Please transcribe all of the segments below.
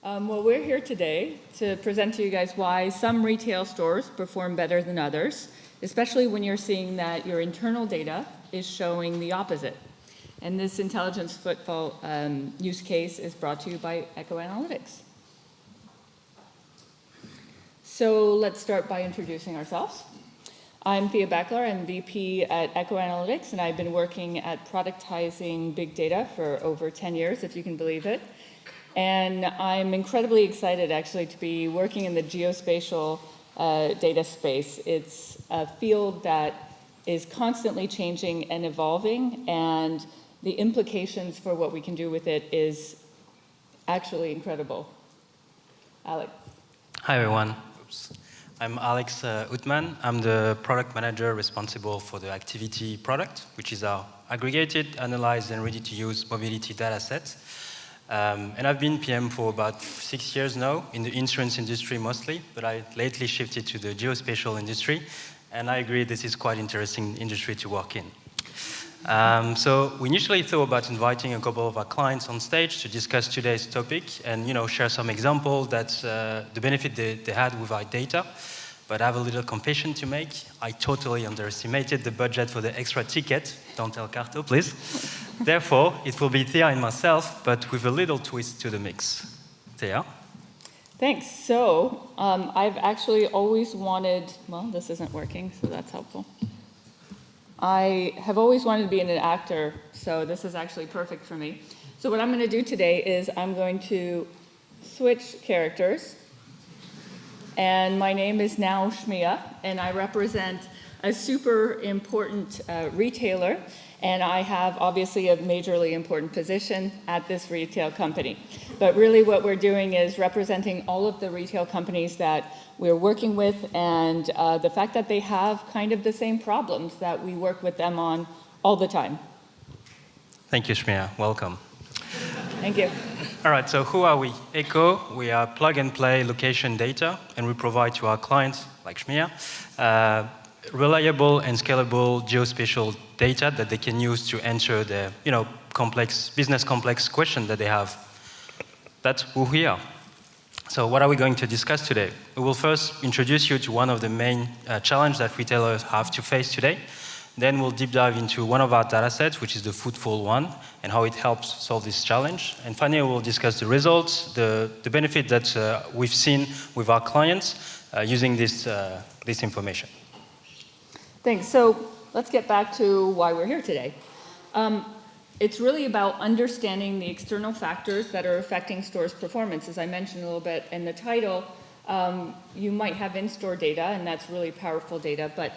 Well, we're here today to present to you guys why some retail stores perform better than others, especially when you're seeing that your internal data is showing the opposite. And this intelligence footfall use case is brought to you by Echo Analytics. So let's start by introducing ourselves. I'm Thea Backlar, I'm VP at Echo Analytics, and I've been working at productizing big data for over 10 years, if you can believe it. And I'm incredibly excited, actually, to be working in the geospatial data space. It's a field that is constantly changing and evolving, and the implications for what we can do with it is actually incredible. Alex. Hi, everyone. I'm Alex Outman. I'm the product manager responsible for the activity product, which is our aggregated, analyzed, and ready-to-use mobility data set. And I've been PM for about 6 years now, in the insurance industry mostly, but I lately shifted to the geospatial industry, and I agree this is quite interesting industry to work in. So we initially thought about inviting a couple of our clients on stage to discuss today's topic and share some examples that the benefit they had with our data. But I have a little confession to make. I totally underestimated the budget for the extra ticket. Don't tell Carto, please. Therefore, it will be Thea and myself, but with a little twist to the mix. Thea? Thanks. So I've actually always wanted, well, this isn't working, so that's helpful. I have always wanted to be an actor, so this is actually perfect for me. So what I'm going to do today is I'm going to switch characters. And my name is now Shmia, and I represent a super important retailer, and I have obviously a majorly important position at this retail company. But really what we're doing is representing all of the retail companies that we're working with, and the fact that they have kind of the same problems that we work with them on all the time. Thank you, Shmia. Welcome. Thank you. All right, so who are we? Echo, we are plug-and-play location data, and we provide to our clients, like Shmia, reliable and scalable geospatial data that they can use to answer the business complex question that they have. That's who we are. So what are we going to discuss today? We will first introduce you to one of the main challenges that retailers have to face today. Then we'll deep dive into one of our data sets, which is the footfall one, and how it helps solve this challenge. And finally, we'll discuss the results, the benefit that we've seen with our clients using this information. Thanks. So let's get back to why we're here today. It's really about understanding the external factors that are affecting stores' performance. As I mentioned a little bit in the title, you might have in-store data, and that's really powerful data, but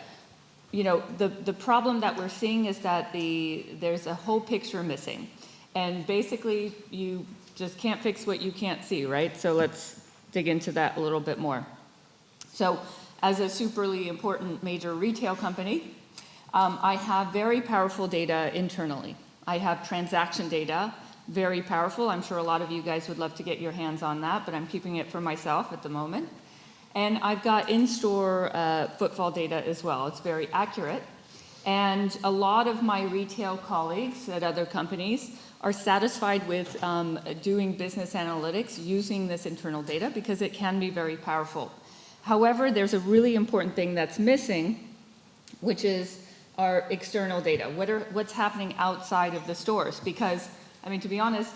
the problem that we're seeing is that there's a whole picture missing. And basically, you just can't fix what you can't see, right? So let's dig into that a little bit more. So as a superly important major retail company, I have very powerful data internally. I have transaction data, very powerful. I'm sure a lot of you guys would love to get your hands on that, but I'm keeping it for myself at the moment. And I've got in-store footfall data as well. It's very accurate. And a lot of my retail colleagues at other companies are satisfied with doing business analytics using this internal data because it can be very powerful. However, there's a really important thing that's missing, which is our external data. What's happening outside of the stores? Because, to be honest,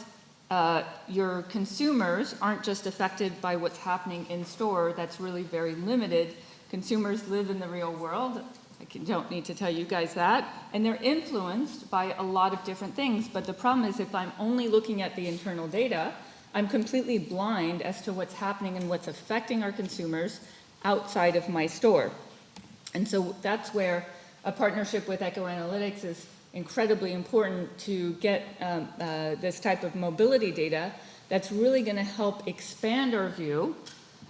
your consumers aren't just affected by what's happening in store. That's really very limited. Consumers live in the real world. I don't need to tell you guys that. And they're influenced by a lot of different things. But the problem is if I'm only looking at the internal data, I'm completely blind as to what's happening and what's affecting our consumers outside of my store. And so that's where a partnership with Echo Analytics is incredibly important to get this type of mobility data that's really going to help expand our view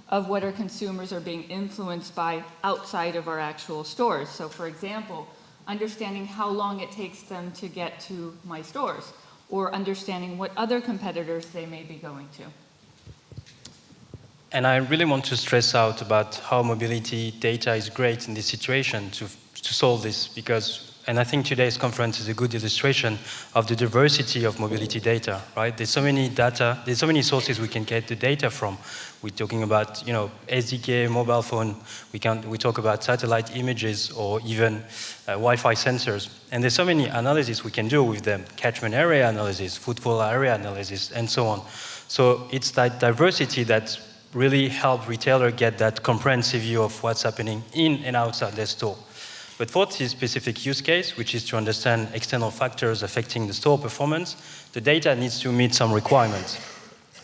of what our consumers are being influenced by outside of our actual stores. So for example, understanding how long it takes them to get to my stores, or understanding what other competitors they may be going to. And I really want to stress out about how mobility data is great in this situation to solve this, because and I think today's conference is a good illustration of the diversity of mobility data, right? There's so many data, there's so many sources we can get the data from. We're talking about, SDK, mobile phone, we talk about satellite images or even Wi-Fi sensors. And there's so many analyses we can do with them, catchment area analysis, footfall area analysis, and so on. So it's that diversity that really help retailer get that comprehensive view of what's happening in and outside their store. But for this specific use case, which is to understand external factors affecting the store performance, the data needs to meet some requirements.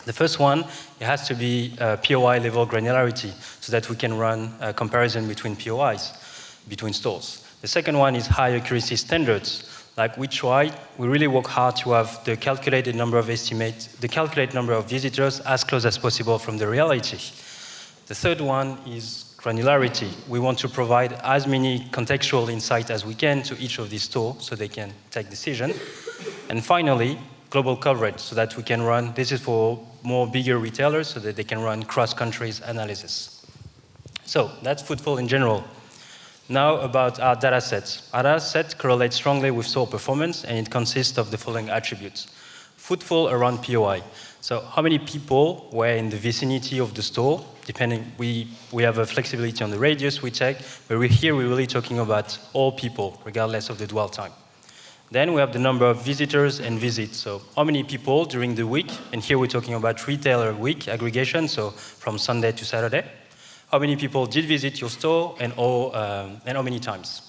The first one, it has to be POI level granularity, so that we can run a comparison between POIs, between stores. The second one is high accuracy standards. Like we really work hard to have the calculated number of visitors as close as possible from the reality. The third one is granularity. We want to provide as many contextual insights as we can to each of these stores so they can take decisions. And finally, global coverage, so that we can run, this is for more bigger retailers, so that they can run cross-countries analysis. So that's footfall in general. Now about our data sets. Our data set correlates strongly with store performance, and it consists of the following attributes. Footfall around POI. So how many people were in the vicinity of the store, depending, we have a flexibility on the radius we check, but we're really talking about all people, regardless of the dwell time. Then we have the number of visitors and visits. So how many people during the week, and here we're talking about retailer week aggregation, so from Sunday to Saturday. How many people did visit your store and how many times?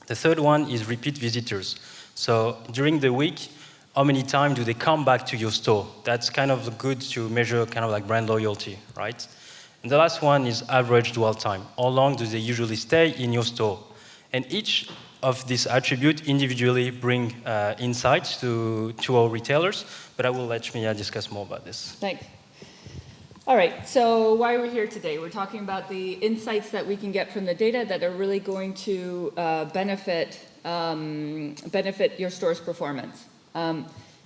The third one is repeat visitors. So during the week, how many times do they come back to your store? That's kind of good to measure kind of like brand loyalty, right? And the last one is average dwell time. How long do they usually stay in your store? And each of these attributes individually bring insights to our retailers, but I will let Shmiya discuss more about this. Thanks. All right, so why are we here today? We're talking about the insights that we can get from the data that are really going to benefit your store's performance.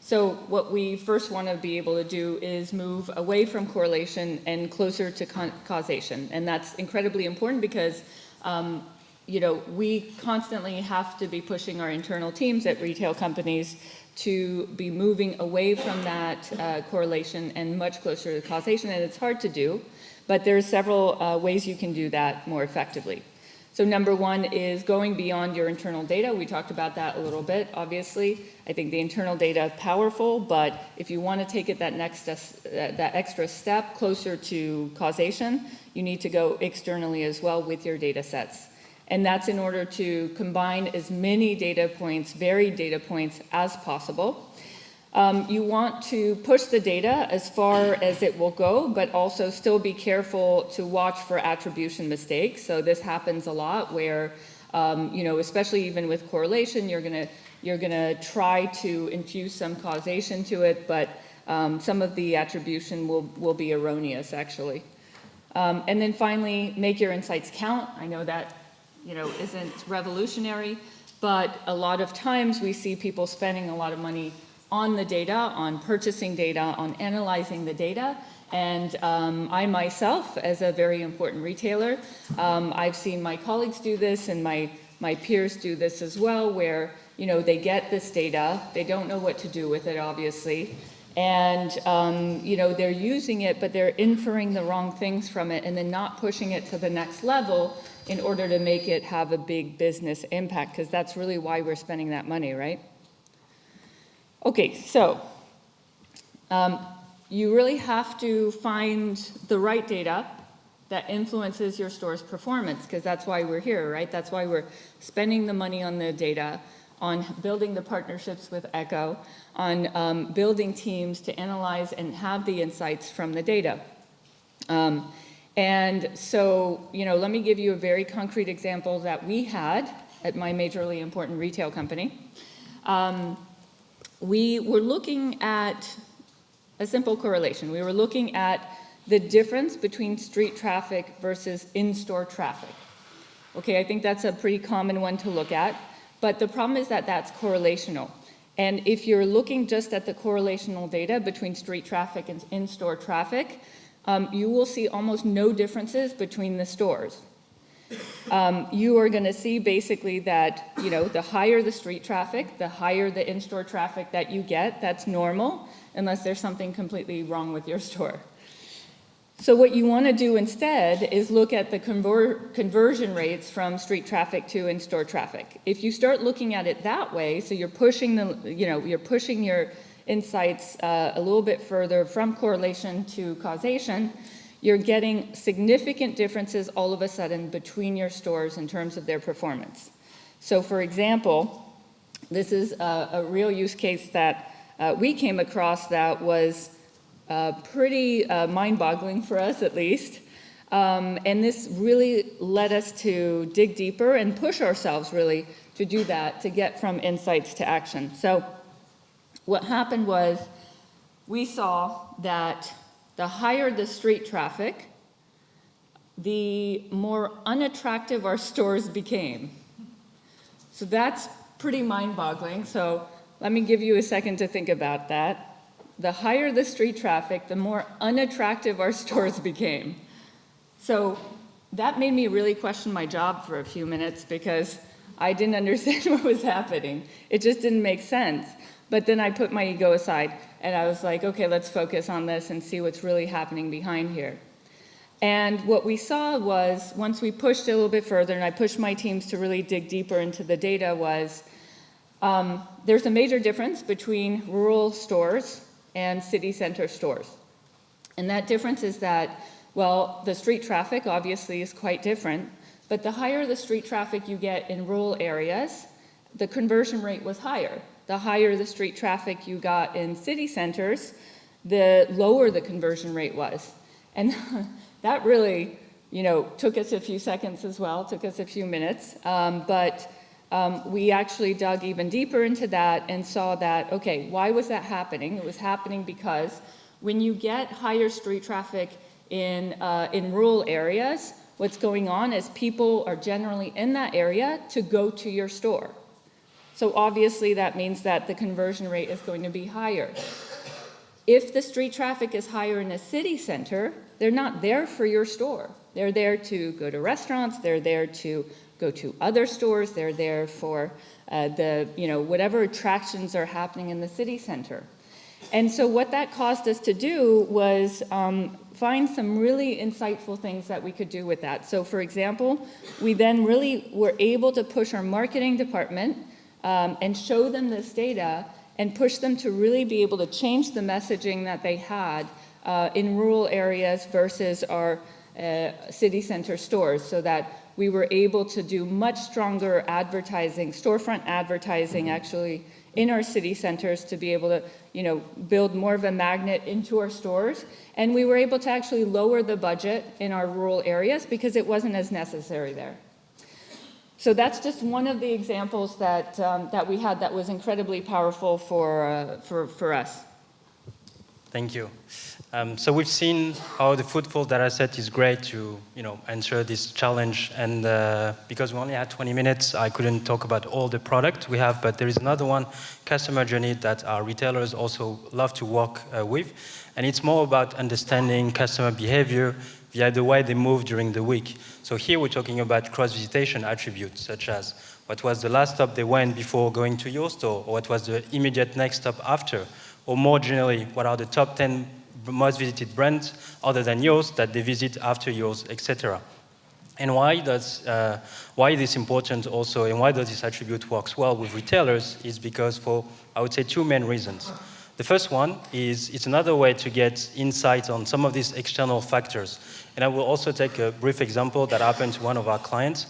So what we first want to be able to do is move away from correlation and closer to causation. And that's incredibly important because we constantly have to be pushing our internal teams at retail companies to be moving away from that correlation and much closer to causation, and it's hard to do, but there's several ways you can do that more effectively. So number one is going beyond your internal data. We talked about that a little bit, obviously. I think the internal data is powerful, but if you want to take it that extra step closer to causation, you need to go externally as well with your data sets. And that's in order to combine as many data points, varied data points as possible. You want to push the data as far as it will go, but also still be careful to watch for attribution mistakes. So this happens a lot where, especially even with correlation, you're gonna try to infuse some causation to it, but some of the attribution will be erroneous actually. And then finally, make your insights count. I know that isn't revolutionary, but a lot of times we see people spending a lot of money on the data, on purchasing data, on analyzing the data. And I myself, as a very important retailer, I've seen my colleagues do this and my peers do this as well, where they get this data, they don't know what to do with it, obviously, and they're using it, but they're inferring the wrong things from it and then not pushing it to the next level in order to make it have a big business impact, because that's really why we're spending that money, right? Okay, so you really have to find the right data that influences your store's performance, because that's why we're here, right? That's why we're spending the money on the data, on building the partnerships with Echo, on building teams to analyze and have the insights from the data. And so, let me give you a very concrete example that we had at my majorly important retail company. We were looking at a simple correlation. We were looking at the difference between street traffic versus in-store traffic. Okay, I think that's a pretty common one to look at, but the problem is that that's correlational. And if you're looking just at the correlational data between street traffic and in-store traffic, you will see almost no differences between the stores. You are going to see basically that, the higher the street traffic, the higher the in-store traffic that you get. That's normal, unless there's something completely wrong with your store. So what you want to do instead is look at the conversion rates from street traffic to in-store traffic. If you start looking at it that way, so you're pushing you're pushing your insights a little bit further from correlation to causation, you're getting significant differences all of a sudden between your stores in terms of their performance. So for example, this is a real use case that we came across that was pretty mind-boggling for us, at least. And this really led us to dig deeper and push ourselves really to do that, to get from insights to action. So what happened was we saw that the higher the street traffic, the more unattractive our stores became. So that's pretty mind-boggling. So let me give you a second to think about that. The higher the street traffic, the more unattractive our stores became. So that made me really question my job for a few minutes because I didn't understand what was happening. It just didn't make sense. But then I put my ego aside and I was like, okay, let's focus on this and see what's really happening behind here. And what we saw was, once we pushed it a little bit further, and I pushed my teams to really dig deeper into the data, was there's a major difference between rural stores and city center stores. And that difference is that, well, the street traffic obviously is quite different, but the higher the street traffic you get in rural areas, the conversion rate was higher. The higher the street traffic you got in city centers, the lower the conversion rate was. And that really, took us a few seconds as well, took us a few minutes, but we actually dug even deeper into that and saw that, okay, why was that happening? It was happening because when you get higher street traffic in rural areas, what's going on is people are generally in that area to go to your store. So obviously that means that the conversion rate is going to be higher. If the street traffic is higher in a city center, they're not there for your store. They're there to go to restaurants, they're there to go to other stores, they're there for whatever attractions are happening in the city center. And so what that caused us to do was find some really insightful things that we could do with that. So for example, we then really were able to push our marketing department and show them this data and push them to really be able to change the messaging that they had in rural areas versus our city center stores, so that we were able to do much stronger advertising, storefront advertising actually in our city centers to be able to, build more of a magnet into our stores. And we were able to actually lower the budget in our rural areas because it wasn't as necessary there. So that's just one of the examples that we had that was incredibly powerful for us. Thank you. So we've seen how the footfall data set is great to answer this challenge, and because we only had 20 minutes, I couldn't talk about all the product we have, but there is another one, customer journey, that our retailers also love to work with, and it's more about understanding customer behavior via the way they move during the week. So here we're talking about cross-visitation attributes, such as what was the last stop they went before going to your store, or what was the immediate next stop after, or more generally, what are the top 10 most visited brands other than yours that they visit after yours, etc. And why this important also, and why does this attribute works well with retailers is because for, I would say, two main reasons. The first one is it's another way to get insight on some of these external factors. And I will also take a brief example that happened to one of our clients.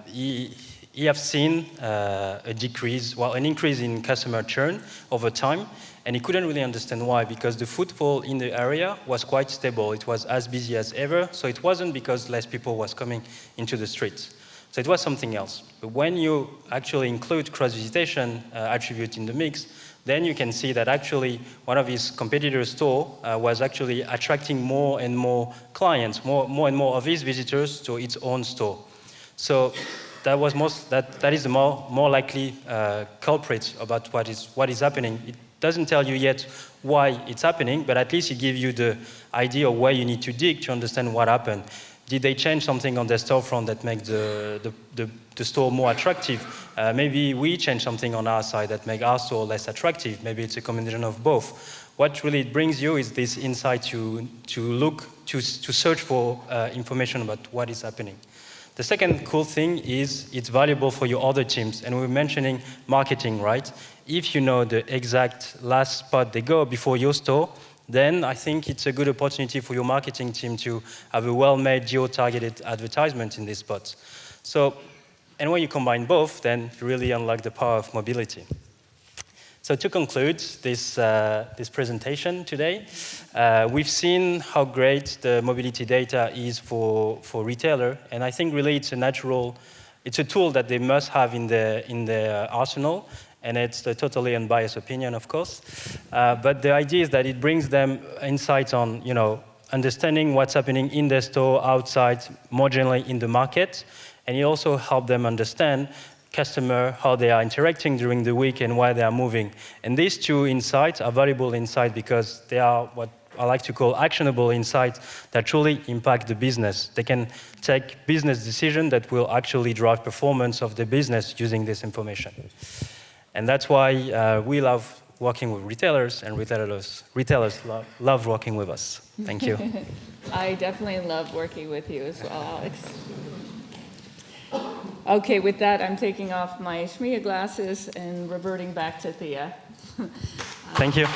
He have seen an increase in customer churn over time, and he couldn't really understand why, because the footfall in the area was quite stable. It was as busy as ever, so it wasn't because less people was coming into the streets. So it was something else. But when you actually include cross-visitation attribute in the mix, then you can see that actually one of his competitors' store was actually attracting more and more clients, more and more of his visitors to its own store. So that is the more likely culprit about what is happening. It doesn't tell you yet why it's happening, but at least it gives you the idea of where you need to dig to understand what happened. Did they change something on their storefront that makes the store more attractive? Maybe we change something on our side that makes our store less attractive. Maybe it's a combination of both. What really brings you is this insight to search for information about what is happening. The second cool thing is it's valuable for your other teams. And we were mentioning marketing, right? If you know the exact last spot they go before your store, then I think it's a good opportunity for your marketing team to have a well-made geo-targeted advertisement in these spots. So, and when you combine both, then you really unlock the power of mobility. So to conclude this presentation today, we've seen how great the mobility data is for retailer, and I think really it's a tool that they must have in their arsenal, and it's a totally unbiased opinion, of course. But the idea is that it brings them insights on, understanding what's happening in their store, outside, more generally in the market, and it also helps them understand customer, how they are interacting during the week and why they are moving. And these two insights are valuable insights because they are what I like to call actionable insights that truly impact the business. They can take business decisions that will actually drive performance of the business using this information. And that's why we love working with retailers, and retailers love working with us. Thank you. I definitely love working with you as well, Alex. Okay, with that, I'm taking off my Schmier glasses and reverting back to Thea. Thank you.